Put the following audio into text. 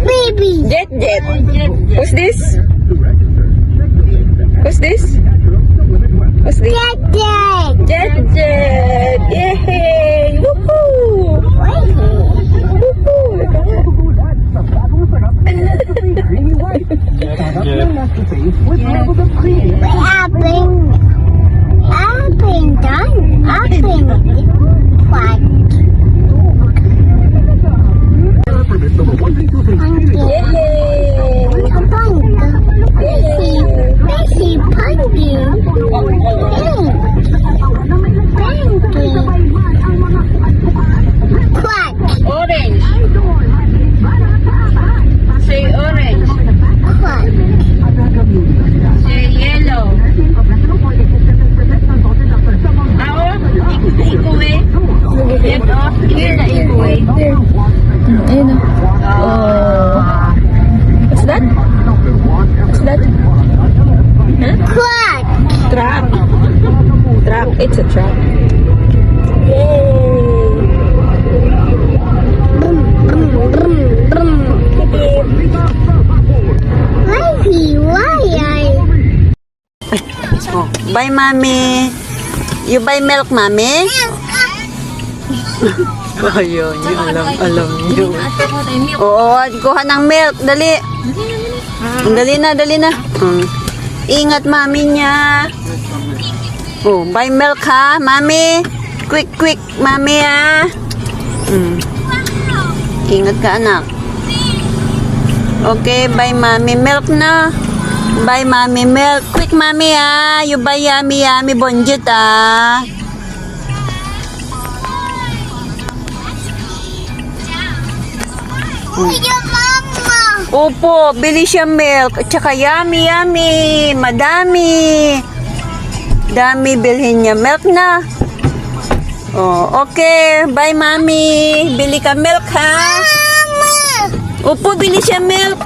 Baby. Jet, Jet. Who's this? Who's this? Who's this? Jet, Jet. Jet, Jet. Yay! Woohoo! What happened? Done. What? Yay! Messi, Punky. Quack. Orange. Say orange. Quack. Say yellow. Ikuwi. Get off here na ikuwi. Ayun na. Oh. What's that? What's that? Huh? Quack. Trap. Trap. It's a trap. Yay! Oh, bye, Mami. You buy milk, Mami? Ayun, alam niyo. Oo, kuha ng milk. Dali. Dali na. Ingat, Mami niya. Oh, buy milk, ha, Mami? Quick, Mami, ha? Ingat ka, anak. Okay, bye, Mami. Milk na. Bye, Mami. Milk. Quick, Mami, ha? You buy yummy bonjut, ha? Your mama. Opo, bili siya milk. At saka yummy. Madami. Dami bilhin niya. Milk na. Oh, okay. Bye, Mami. Bili ka milk, ha? Mama. Opo, bili siya milk.